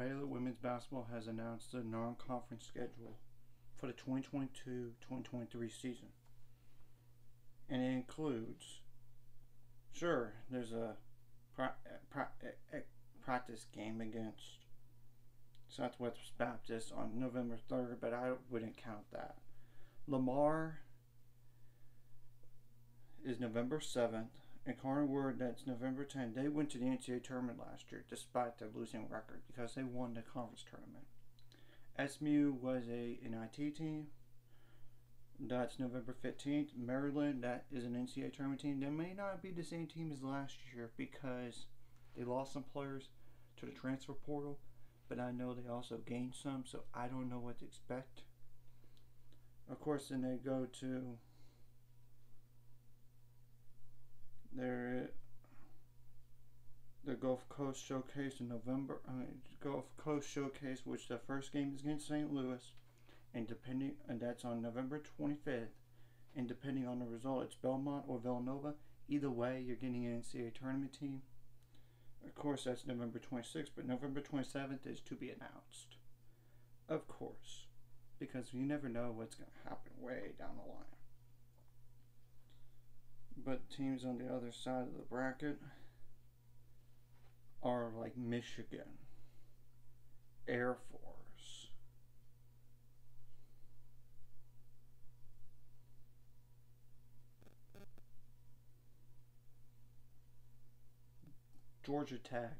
Baylor women's basketball has announced the non-conference schedule for the 2022-2023 season. And it includes, sure, there's a practice game against Southwest Baptist on November 3rd, but I wouldn't count that. Lamar is November 7th, and Carnarvon, that's November 10th. They went to the NCAA tournament last year despite their losing record because they won the conference tournament. SMU was a NIT team. That's November 15th. Maryland, that is an NCAA tournament team. They may not be the same team as last year because they lost some players to the transfer portal, but I know they also gained some, so I don't know what to expect. Of course, then they go to the Gulf Coast Showcase in November. Gulf Coast Showcase, which the first game is against St. Louis, and that's on November 25th. And depending on the result, it's Belmont or Villanova. Either way, you're getting an NCAA tournament team. Of course, that's November 26th, but November 27th is to be announced. Of course, because you never know what's going to happen way down the line. But teams on the other side of the bracket are like Michigan, Air Force, Georgia Tech,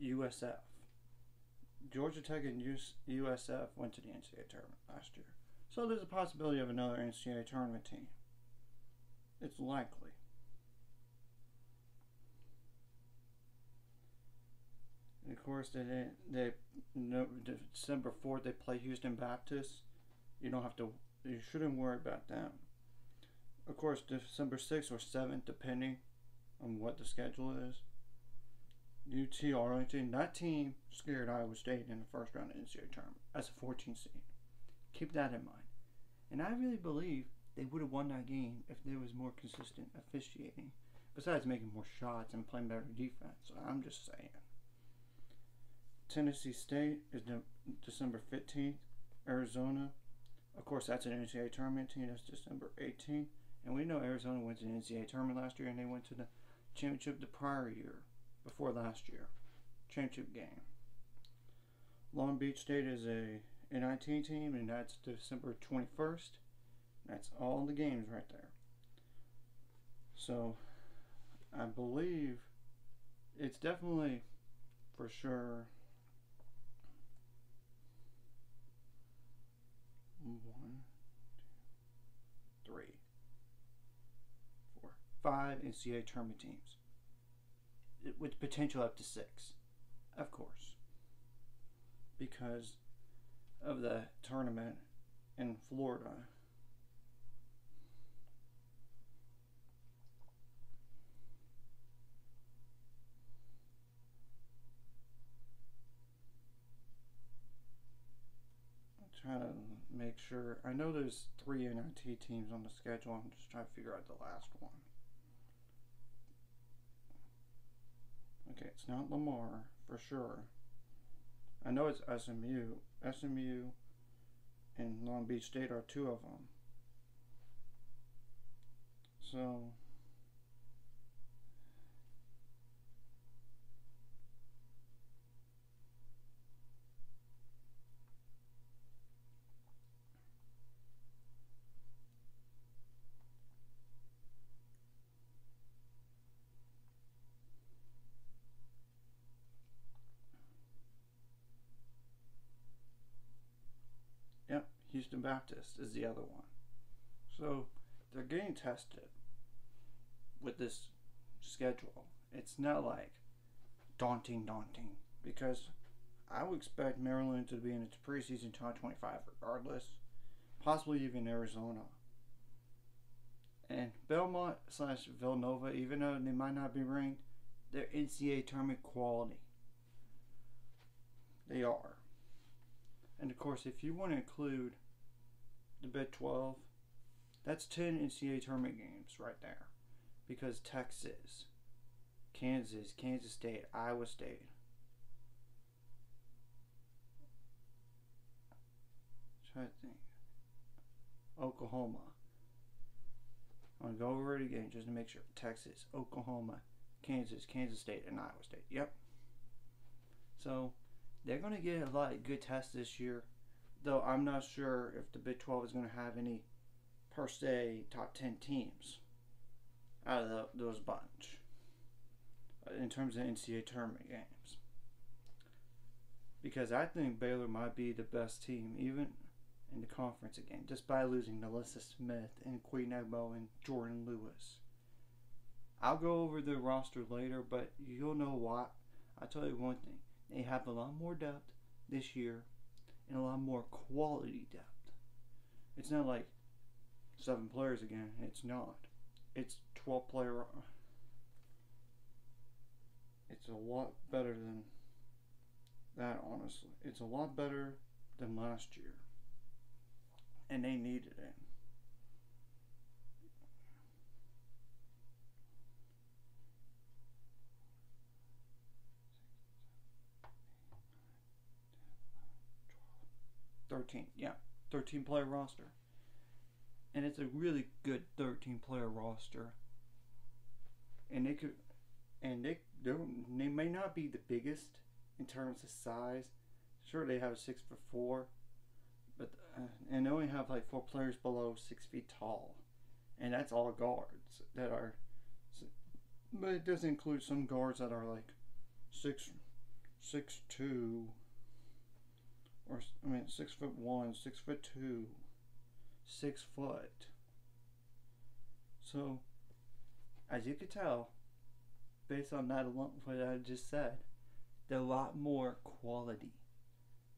USF. Georgia Tech and USF went to the NCAA tournament last year. So there's a possibility of another NCAA tournament team. It's likely. And of course, December 4th they play Houston Baptist. You shouldn't worry about them. Of course, December 6th or 7th, depending on what the schedule is. UT Arlington, that team scared Iowa State in the first round of the NCAA tournament as a 14 seed. Keep that in mind. And I really believe they would have won that game if there was more consistent officiating, besides making more shots and playing better defense. I'm just saying. Tennessee State is December 15th. Arizona, of course, that's an NCAA tournament team. That's December 18th. And we know Arizona went to the NCAA tournament last year, and they went to the championship the prior year, before last year. Championship game. Long Beach State is a NIT team, and that's December 21st. That's all the games right there. So, I believe it's definitely for sure 5 NCAA tournament teams with potential up to 6, of course, because of the tournament in Florida. Trying to make sure. I know there's 3 NIT teams on the schedule. I'm just trying to figure out the last one. Okay, it's not Lamar for sure. I know it's SMU. SMU and Long Beach State are 2 of them. So Houston Baptist is the other one. So they're getting tested with this schedule. It's not like daunting, because I would expect Maryland to be in its preseason top 25 regardless, possibly even Arizona. And Belmont / Villanova, even though they might not be ranked, they're NCAA tournament quality. They are. And of course, if you want to include the Big 12, that's 10 NCAA tournament games right there. Because Texas, Kansas State, Iowa State, trying to think. Oklahoma. I'm going to go over it again just to make sure. Texas, Oklahoma, Kansas, Kansas State, and Iowa State. Yep. So, they're going to get a lot of good tests this year. Though I'm not sure if the Big 12 is going to have any, per se, top 10 teams out of those bunch. In terms of NCAA tournament games. Because I think Baylor might be the best team, even in the conference again, just by losing Melissa Smith and Queen Egbo and Jordan Lewis. I'll go over the roster later, but you'll know what. I'll tell you one thing. They have a lot more depth this year and a lot more quality depth. It's not like 7 players again. It's not. It's 12 player. It's a lot better than that, honestly. It's a lot better than last year. And they needed it. Yeah, 13 player roster. And it's a really good 13 player roster. And they may not be the biggest in terms of size. Sure, they have a 6'4", but and they only have like 4 players below 6 feet tall, and that's all guards that are. But it does include some guards that are like 6'2", or 6'1", 6'2", 6 foot. So, as you could tell, based on that alone, what I just said, there's a lot more quality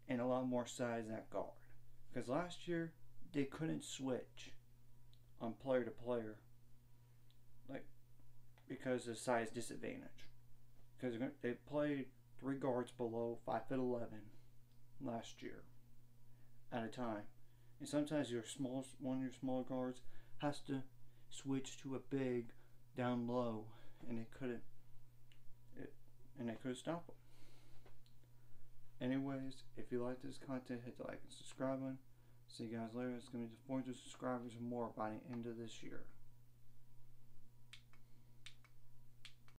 and a lot more size at guard. Because last year, they couldn't switch on player to player, like, because of size disadvantage. Because they played 3 guards below 5'11" last year at a time. And sometimes one of your small guards has to switch to a big down low, and they couldn't stop them. Anyways, if you like this content, hit the like and subscribe button. See you guys later. It's going to be 400 subscribers or more by the end of this year.